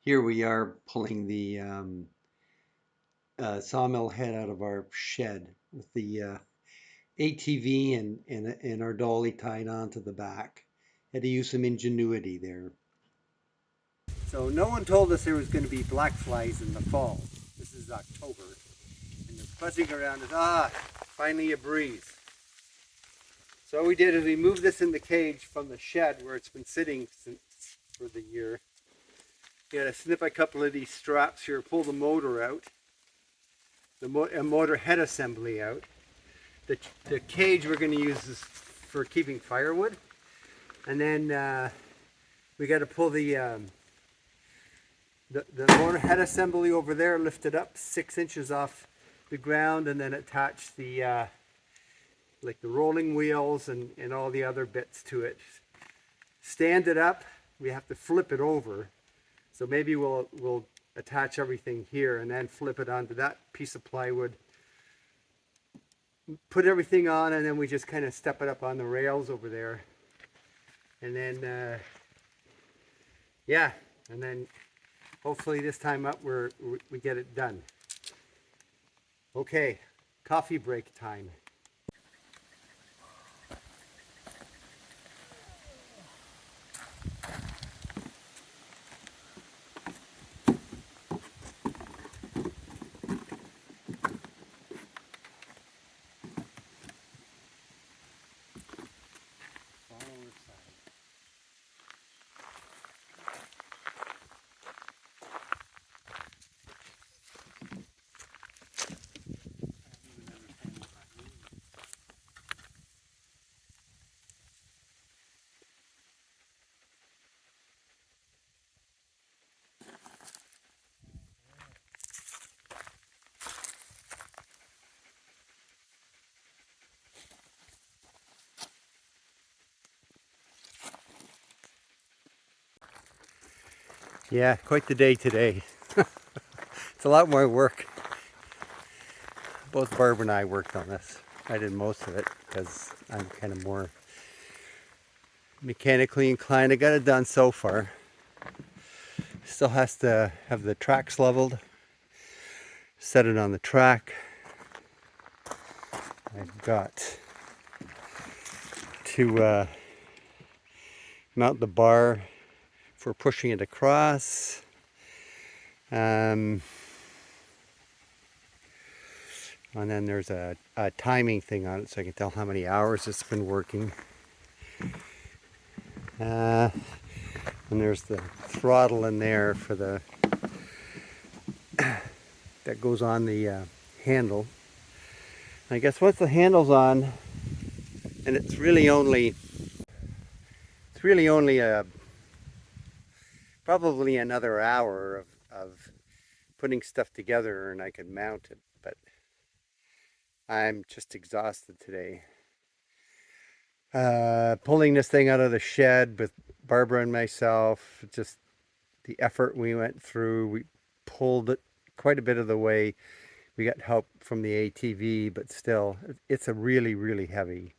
Here we are pulling the sawmill head out of our shed with the ATV and our dolly tied onto the back. Had to use some ingenuity there. So no one told us there was going to be black flies in the fall. This is October, and they're buzzing around us. Finally a breeze. So what we did is we moved this in the cage from the shed where it's been sitting since for the year. You gotta snip a couple of these straps here, pull the motor out, the motor head assembly out. The cage we're going to use is for keeping firewood, and then we got to pull the motor head assembly over there, lift it up 6 inches off the ground, and then attach the like the rolling wheels and all the other bits to it. Stand it up. We have to flip it over. So maybe we'll attach everything here and then flip it onto that piece of plywood. Put everything on, and then we just kind of step it up on the rails over there. And then, yeah, and then hopefully this time up we get it done. Okay, coffee break time. Yeah, quite the day today. It's a lot more work. Both Barb and I worked on this. I did most of it because I'm kind of more mechanically inclined. I got it done so far. Still has to have the tracks leveled, set it on the track. I've got to mount the bar for pushing it across. And then there's a timing thing on it so I can tell how many hours it's been working. And there's the throttle in there for the that goes on the handle. I guess once the handle's on, and it's really only probably another hour of putting stuff together and I could mount it, but I'm just exhausted today. Pulling this thing out of the shed with Barbara and myself, just the effort we went through. We pulled it quite a bit of the way. We got help from the ATV, but still, it's a really heavy.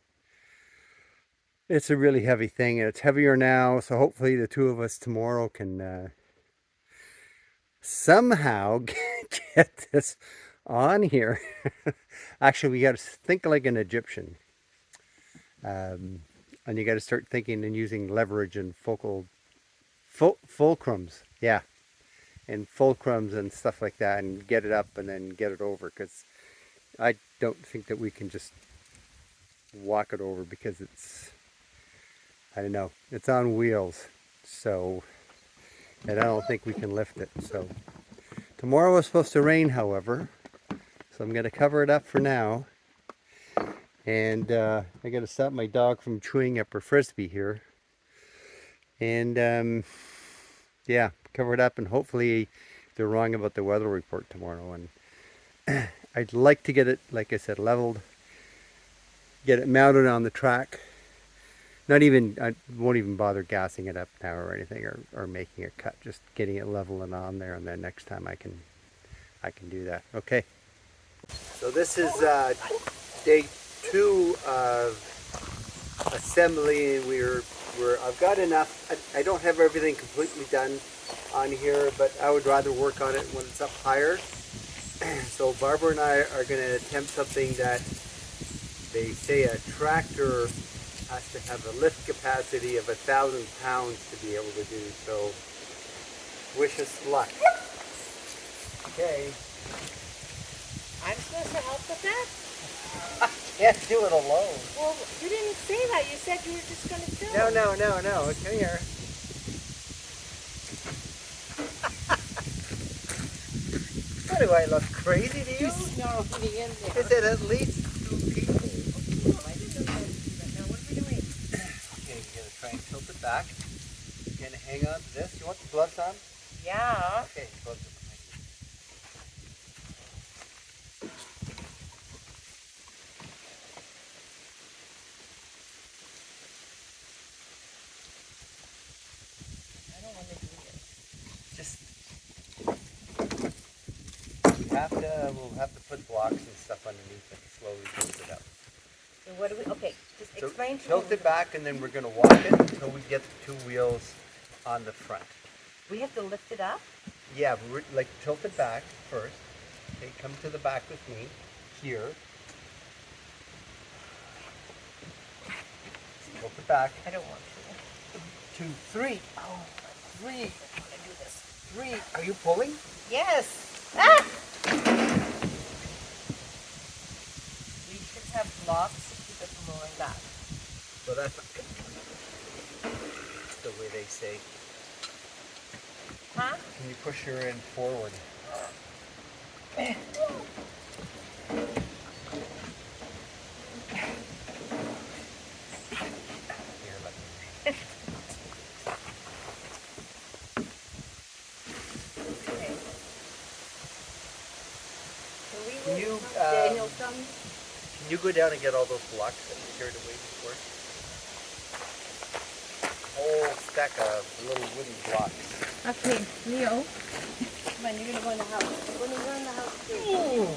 It's a really heavy thing, and it's heavier now, so hopefully the two of us tomorrow can somehow get this on here. Actually, we got to think like an Egyptian. And you got to start thinking and using leverage and fulcrums. Yeah. And fulcrums and stuff like that, and get it up and then get it over, because I don't think that we can just walk it over, because it's, I don't know, it's on wheels, so, and I don't think we can lift it. So tomorrow is supposed to rain, however, so I'm going to cover it up for now. And I got to stop my dog from chewing up her frisbee here. And yeah, cover it up, and hopefully they're wrong about the weather report tomorrow. And I'd like to get it, like I said, leveled, get it mounted on the track. I won't even bother gassing it up now or anything, or making a cut, just getting it level and on there, and then next time I can do that. Okay. So this is day 2 of assembly, and I've got enough. I don't have everything completely done. on here, but I would rather work on it when it's up higher. So Barbara and I are going to attempt something that they say a tractor has to have a lift capacity of 1,000 pounds to be able to do. So wish us luck. Okay. I'm supposed to help with that? I can't do it alone. Well, you didn't say that. You said you were just going to film. No. Come here. What do I look crazy to you? You snarled me in there. I said at least 2 people. Well, I didn't know that. Now, what are we doing? Okay, you're gonna try and tilt it back. You're gonna hang on to this. You want the gloves on? Yeah. Okay, gloves are behind you. I don't want to do this. Just we'll have to put blocks and stuff underneath and slowly tilt it up. So what do we, okay, just So explain to me. tilt it back and then we're gonna walk it until we get the 2 wheels on the front. We have to lift it up? Yeah, but like tilt it back first. Okay, come to the back with me. Here. Tilt it back. I don't want to. 2, 3. Oh, 3. I want to do this. 3. Are you pulling? Yes. Ah! We should have blocks to keep it from rolling back. So that's not good. The way they say. Huh? Can you push her in forward? Here, let me. Okay. So we Can will you, Daniel, come. Can you go down and get all those blocks that we carried away before? Whole stack of little wooden blocks. Okay, Leo. Come on, you're gonna go in the house. When you're in the house too. Ooh.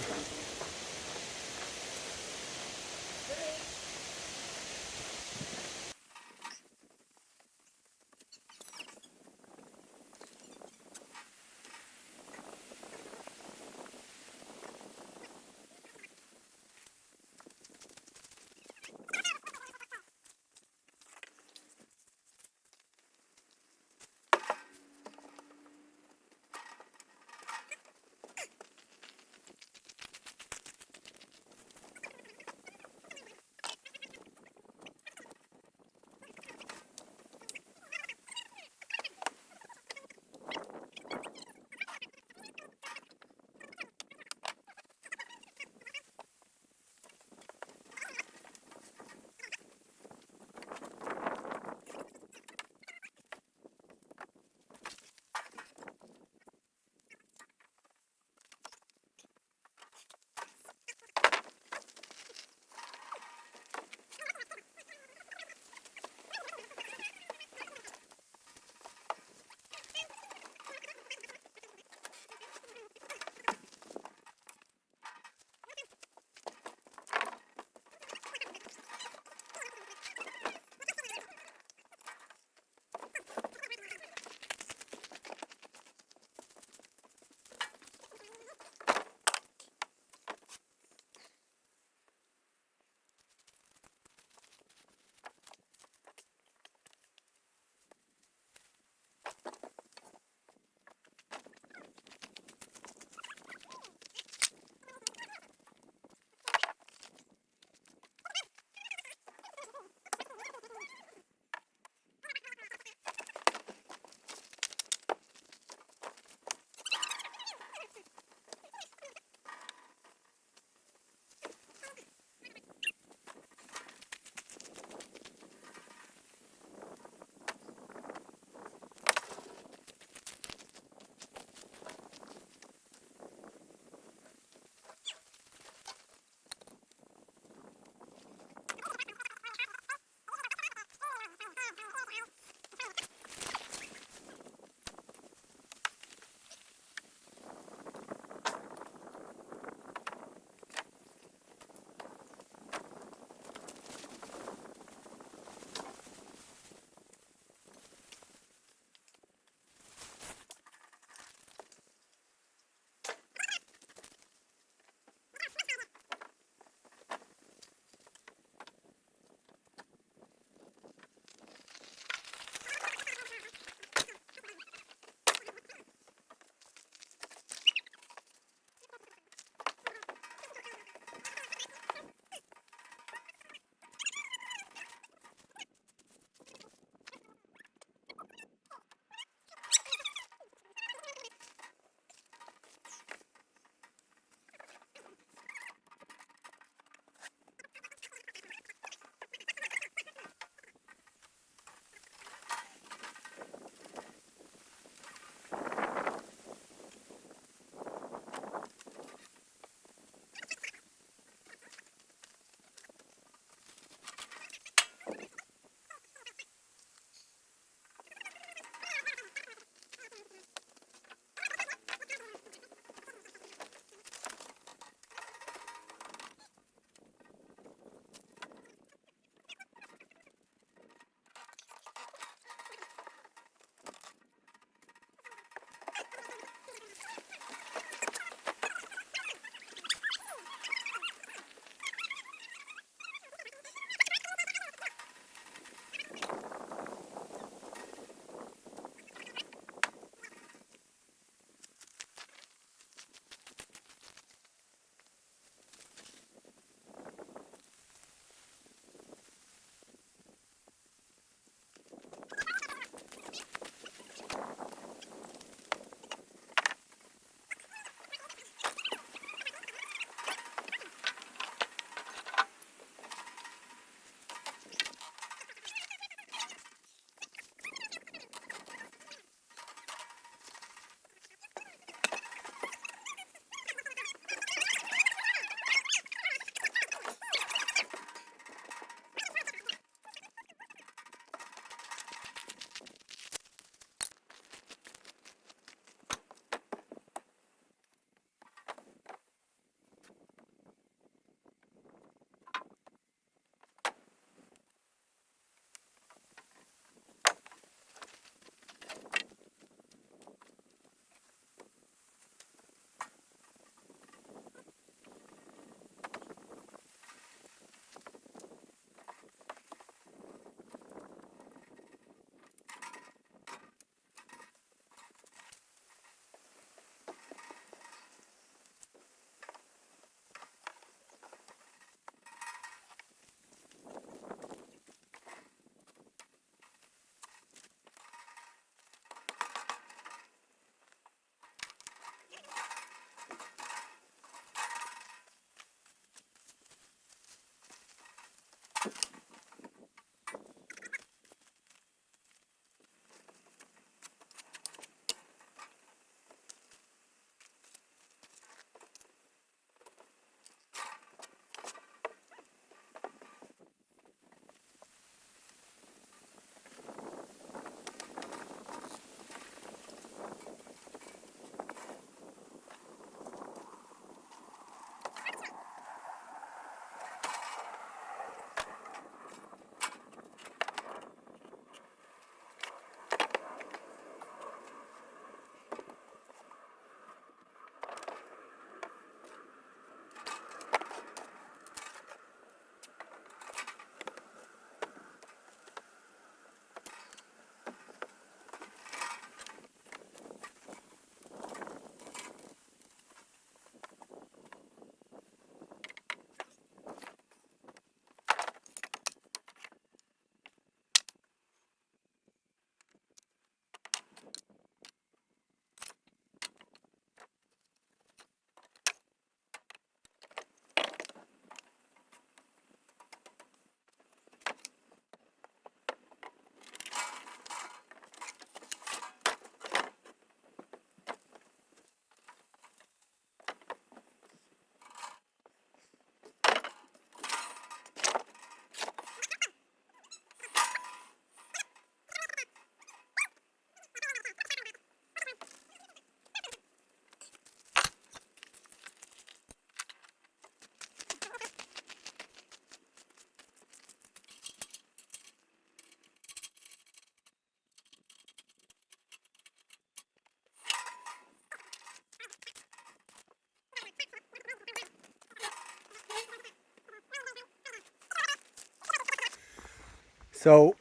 So,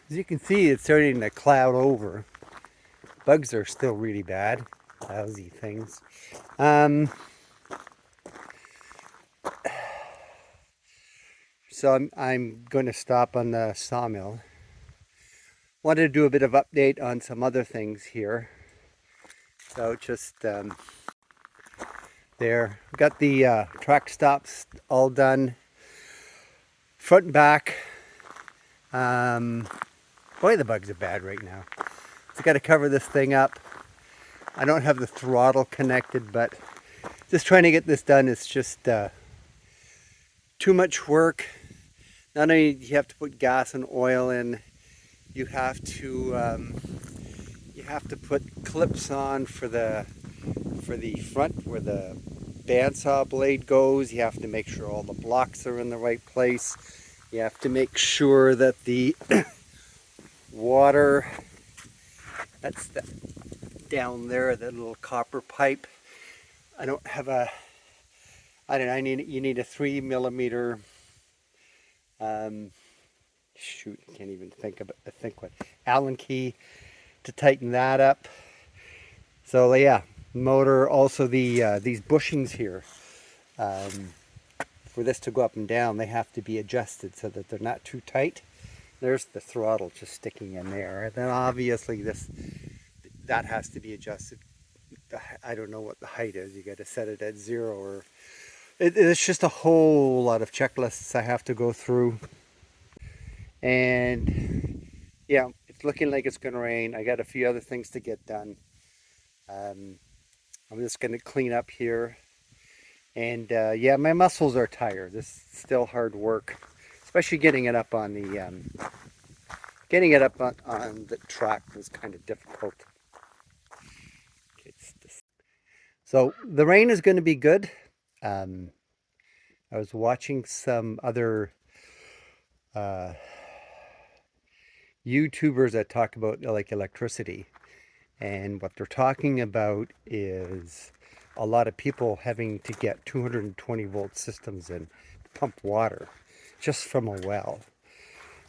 as you can see, it's starting to cloud over. Bugs are still really bad. Lousy things. So I'm going to stop on the sawmill. Wanted to do a bit of update on some other things here. So just there. Got the track stops all done. Front and back. Boy, the bugs are bad right now. So got to cover this thing up. I don't have the throttle connected, but just trying to get this done is just too much work. Not only do you have to put gas and oil in, you have to put clips on for the front where the bandsaw blade goes. You have to make sure all the blocks are in the right place. You have to make sure that the water, that's down there, that little copper pipe. I don't have a, I don't know, you need a 3mm, shoot, I can't even think what, Allen key to tighten that up. So yeah, motor, also the these bushings here, for this to go up and down, they have to be adjusted so that they're not too tight. There's the throttle just sticking in there. And then obviously that has to be adjusted. I don't know what the height is. You got to set it at 0, or it's just a whole lot of checklists I have to go through. And yeah, it's looking like it's going to rain. I got a few other things to get done. I'm just going to clean up here. And yeah, my muscles are tired. This is still hard work, especially getting it up on the on the track was kind of difficult. So the rain is going to be good. I was watching some other YouTubers that talk about like electricity, and what they're talking about is a lot of people having to get 220 volt systems in to pump water just from a well.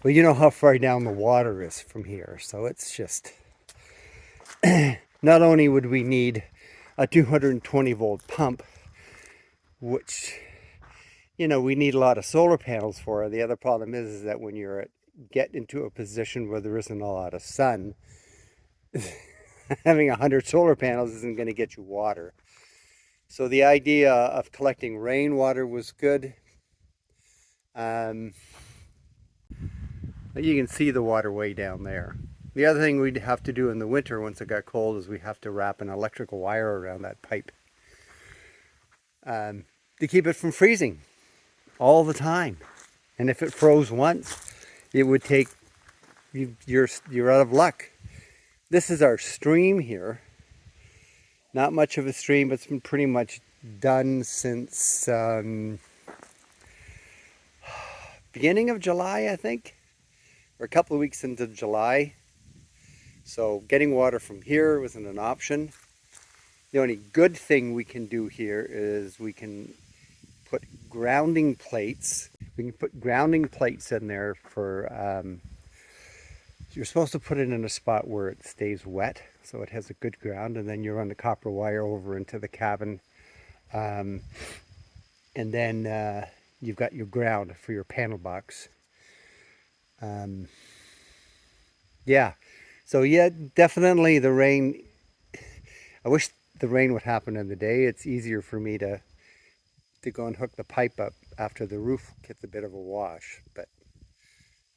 Well, you know how far down the water is from here, so it's just not only would we need a 220 volt pump, which, you know, we need a lot of solar panels for. The other problem is that when you're get into a position where there isn't a lot of sun, having 100 solar panels isn't going to get you water. So the idea of collecting rainwater was good. You can see the waterway down there. The other thing we'd have to do in the winter once it got cold is we have to wrap an electrical wire around that pipe to keep it from freezing all the time. And if it froze once, it would take, you're out of luck. This is our stream here. Not much of a stream, but it's been pretty much done since beginning of July, I think. We're a couple of weeks into July. So getting water from here wasn't an option. The only good thing we can do here is we can put grounding plates. We can put grounding plates in there for, you're supposed to put it in a spot where it stays wet, so it has a good ground, and then you run the copper wire over into the cabin. And then you've got your ground for your panel box. Yeah, so yeah, definitely the rain. I wish the rain would happen in the day. It's easier for me to go and hook the pipe up after the roof gets a bit of a wash, but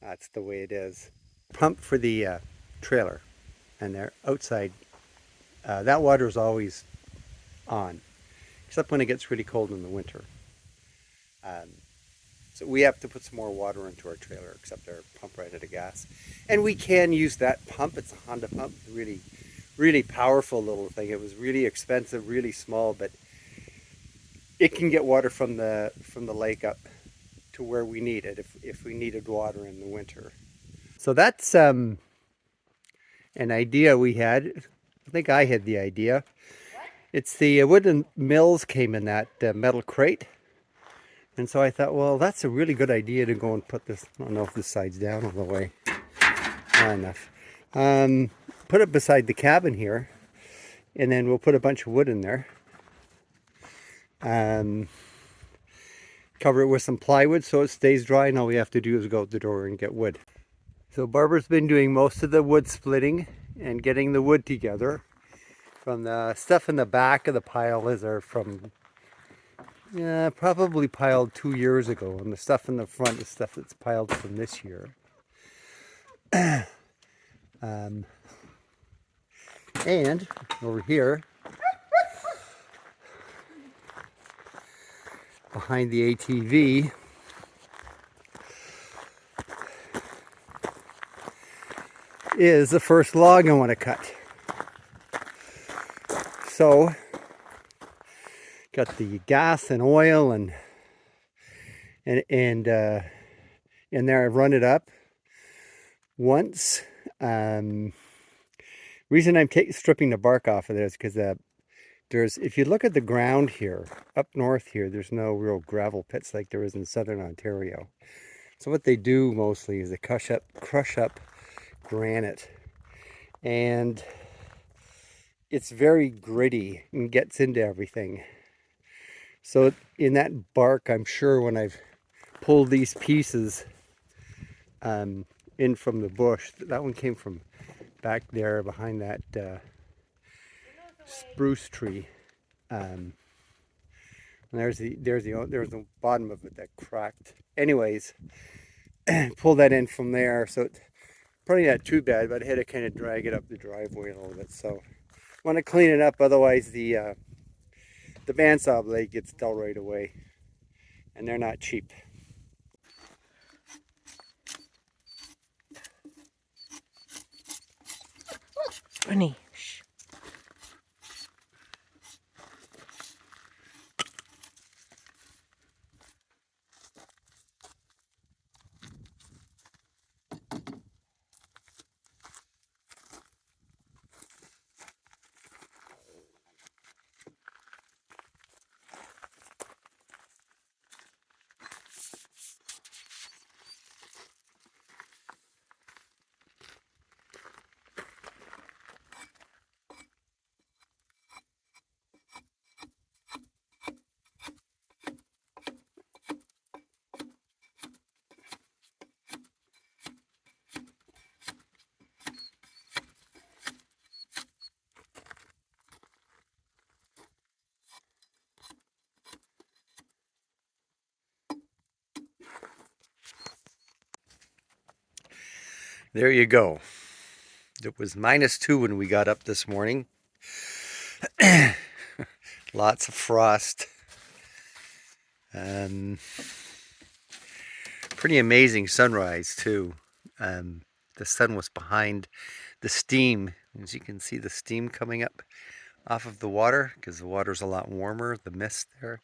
that's the way it is. Pump for the trailer, and they're outside. That water is always on, except when it gets really cold in the winter. So we have to put some more water into our trailer, except our pump right out of gas. And we can use that pump. It's a Honda pump, really, really powerful little thing. It was really expensive, really small, but it can get water from the lake up to where we need it if we needed water in the winter. So that's an idea we had. I think I had the idea. What? It's the wooden mills came in that metal crate. And so I thought, well, that's a really good idea to go and put this, I don't know if this side's down all the way. Not enough. Put it beside the cabin here, and then we'll put a bunch of wood in there. Cover it with some plywood so it stays dry, and all we have to do is go out the door and get wood. So Barbara's been doing most of the wood splitting and getting the wood together. From the stuff in the back of the pile are from probably piled 2 years ago, and the stuff in the front is stuff that's piled from this year. And over here, behind the ATV, is the first log I want to cut. So, got the gas and oil and in there. I've run it up once. Reason I'm stripping the bark off of this because if you look at the ground here, up north here, there's no real gravel pits like there is in southern Ontario. So what they do mostly is they crush up granite, and it's very gritty and gets into everything. So in that bark, I'm sure when I've pulled these pieces in from the bush, that one came from back there behind that spruce tree. And there's the bottom of it that cracked. Anyways, pull that in from there. So it's probably not too bad, but I had to kind of drag it up the driveway a little bit. So I want to clean it up, otherwise the bandsaw blade gets dull right away, and they're not cheap. Bunny. Shh. There you go. It was -2 when we got up this morning. Lots of frost. Pretty amazing sunrise too. The sun was behind the steam. As you can see, the steam coming up off of the water, because the water's a lot warmer, the mist there.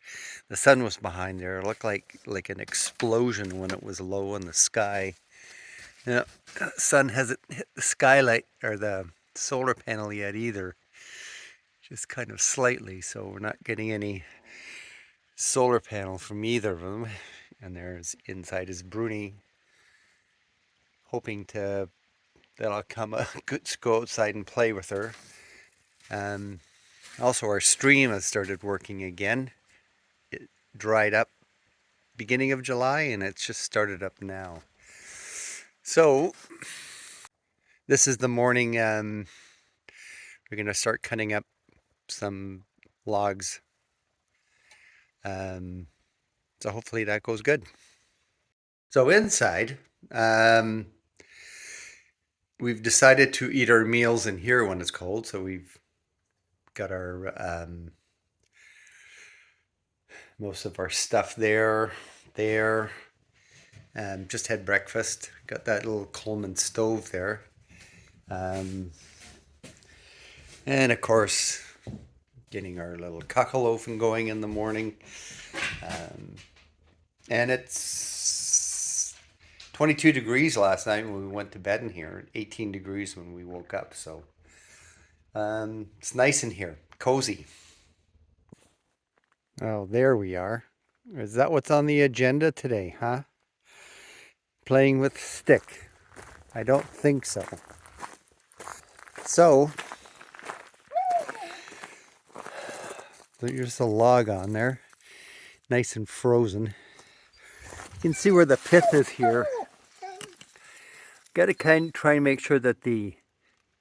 The sun was behind there. It looked like an explosion when it was low in the sky. The sun hasn't hit the skylight or the solar panel yet either, just kind of slightly, so we're not getting any solar panel from either of them. And there's inside is Bruni, hoping that I'll go outside and play with her. Also, our stream has started working again. It dried up beginning of July, and it's just started up now. So this is the morning. We're going to start cutting up some logs. So hopefully that goes good. So inside, we've decided to eat our meals in here when it's cold. So we've got our most of our stuff there. Just had breakfast. Got that little Coleman stove there. And of course, getting our little cockalofen going in the morning. And it's 22 degrees last night when we went to bed in here. 18 degrees when we woke up. So it's nice in here. Cozy. Oh, there we are. Is that what's on the agenda today, huh? Playing with stick. I don't think so. So, there's a log on there, nice and frozen. You can see where the pith is here. Got to try and make sure that the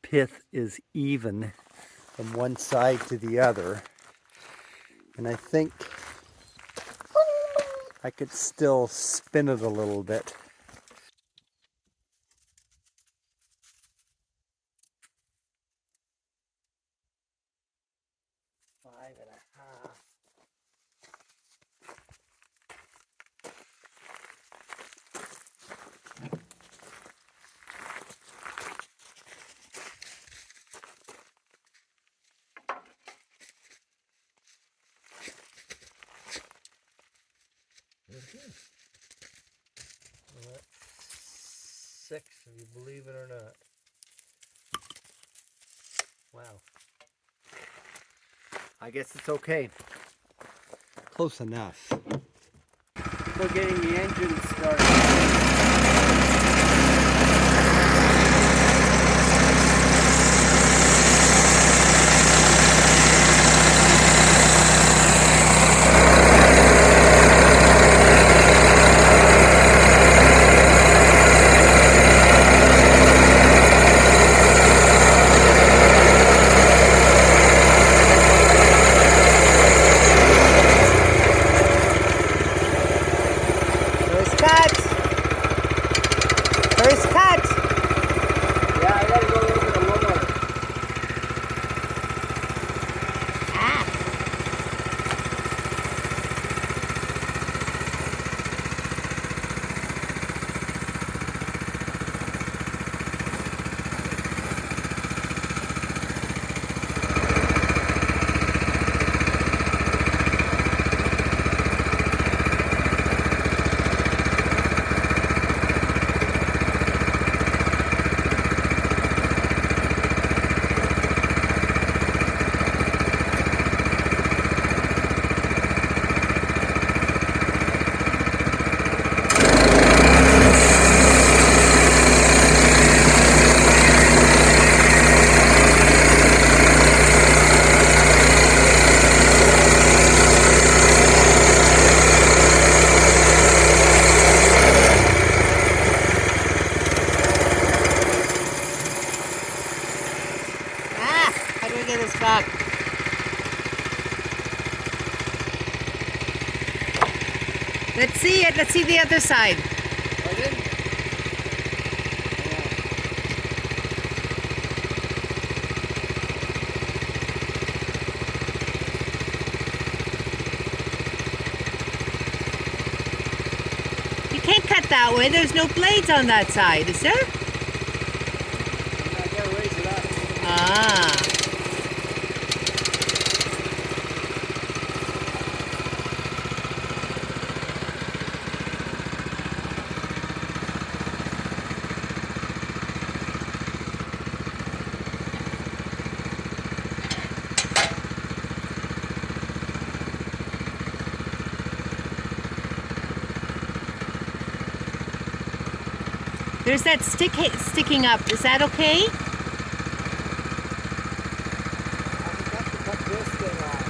pith is even from one side to the other. And I think I could still spin it a little bit. Five and a half. Well, that's 6, if you believe it or not. Wow. I guess it's okay. Close enough. We're getting the engine started. First cut! Yeah, I gotta go over the lower. Ah! How do we get this back? Let's see it. Let's see the other side. You can't cut that way. There's no blades on that side, is there? I gotta raise it up. Ah. There's that sticking up. Is that okay? I forgot to cut this thing off.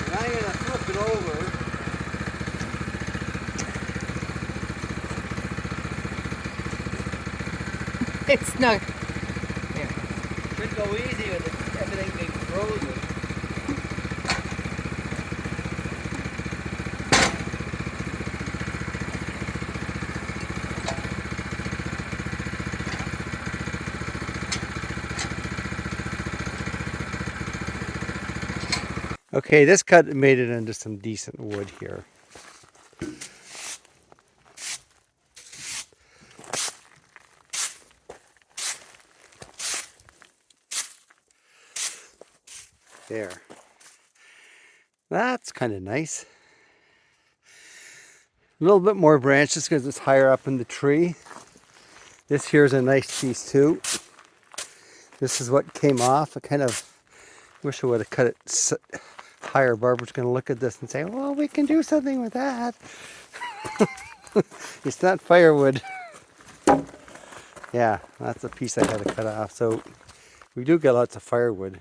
And I'm gonna flip it over. It's not. Here. Should go easy with it, everything being frozen. Okay, this cut made it into some decent wood here. There. That's kind of nice. A little bit more branches because it's higher up in the tree. This here is a nice piece too. This is what came off. I kind of wish I would have cut it higher. Barbara's going to look at this and say, well, we can do something with that. It's not firewood. Yeah, that's a piece I had to cut off. So we do get lots of firewood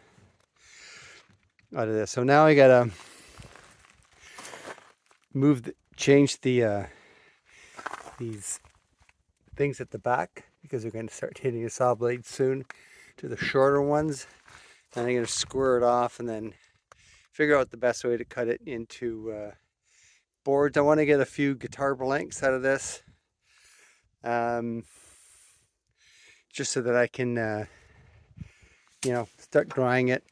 out of this. So now I gotta change the these things at the back, because we're going to start hitting a saw blade soon, to the shorter ones. And I'm going to square it off and then figure out the best way to cut it into boards. I want to get a few guitar blanks out of this, just so that I can start drying it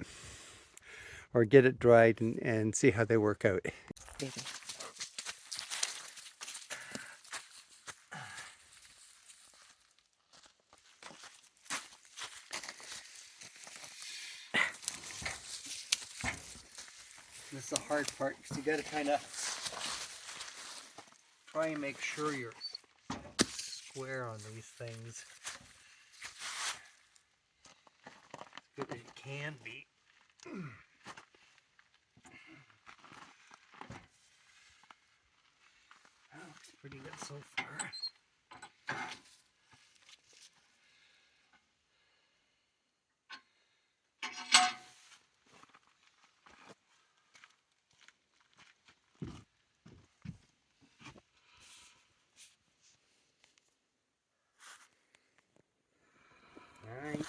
or get it dried and see how they work out. This is the hard part, because you got to kind of try and make sure you're square on these things. As good as you can be. That looks pretty good so far. All right.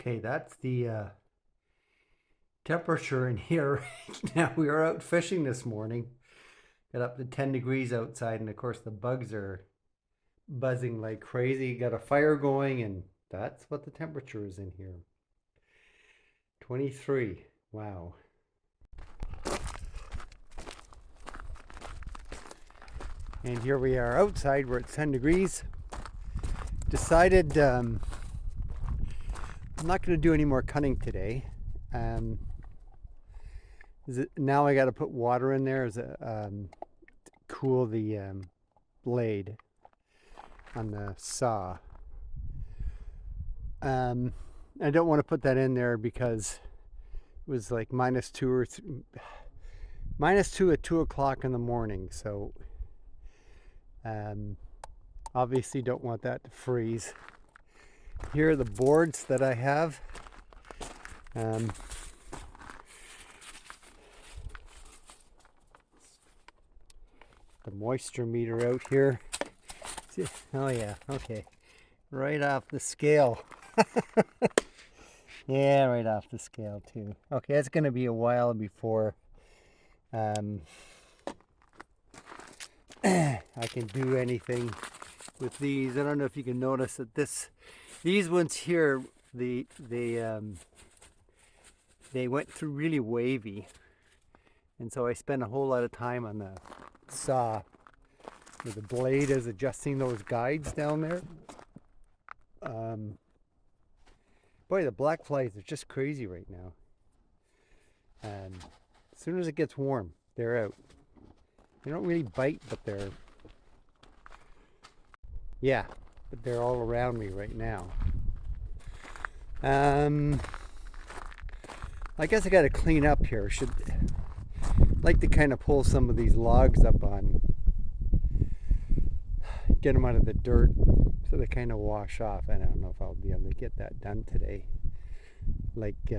Okay, that's the temperature in here. Now, we were out fishing this morning. Got up to 10 degrees outside, and of course the bugs are buzzing like crazy. Got a fire going, and that's what the temperature is in here. 23. Wow. And here we are outside. We're at 10 degrees. Decided I'm not going to do any more cutting today. Now I got to put water in there to cool the blade on the saw. I don't want to put that in there because it was like -2 at 2 o'clock in the morning. So obviously don't want that to freeze. Here are the boards that I have. The moisture meter out here. Oh yeah, okay. Right off the scale. Yeah, right off the scale too. Okay, it's going to be a while before I can do anything with these. I don't know if you can notice that these ones here, they went through really wavy, and so I spent a whole lot of time on the saw where the blade is adjusting those guides down there. Boy, the black flies are just crazy right now. As soon as it gets warm, they're out. They don't really bite, but they're all around me right now. I guess I got to clean up here. Should like to kind of pull some of these logs up on, get them out of the dirt so they kind of wash off. I don't know if I'll be able to get that done today. Like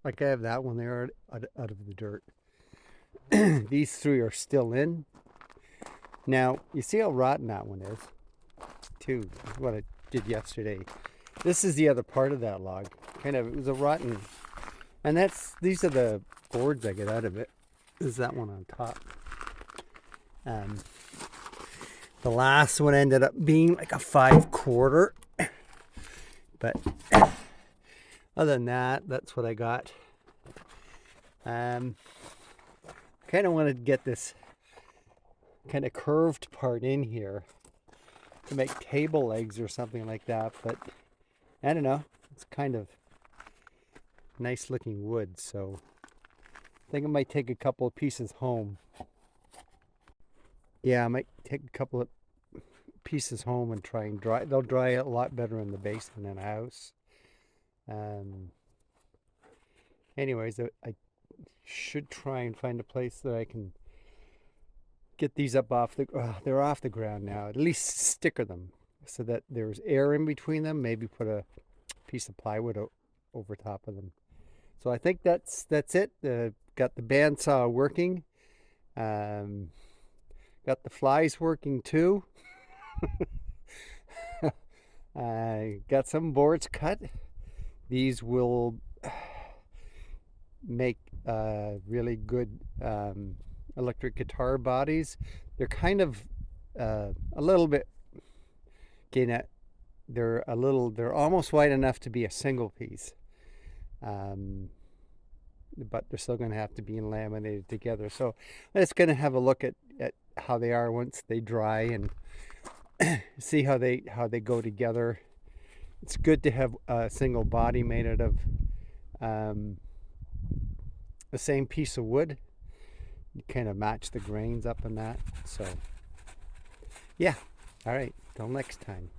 I have that one there out of the dirt. These three are still in. Now, you see how rotten that one is, too. That's what I did yesterday. This is the other part of that log. It was a rotten, and these are the boards I get out of it. This is that one on top. The last one ended up being like a 5/4. But other than that, that's what I got. Kind of wanted to get this kind of curved part in here to make table legs or something like that, but I don't know. It's kind of nice looking wood, so I think I might take a couple of pieces home. Yeah, I might take a couple of pieces home and try and dry. They'll dry a lot better in the basement in a house. Anyways, I should try and find a place that I can get these up off they're off the ground now. At least sticker them so that there's air in between them. Maybe put a piece of plywood over top of them. So I think that's it. Got the bandsaw working. Got the flies working too. I got some boards cut. These will make really good electric guitar bodies. They're kind of a little bit, they're almost wide enough to be a single piece, but they're still going to have to be laminated together. So I'm just going to have a look at how they are once they dry and see how they go together. It's good to have a single body made out of the same piece of wood. You kind of match the grains up in that. So yeah, all right, till next time.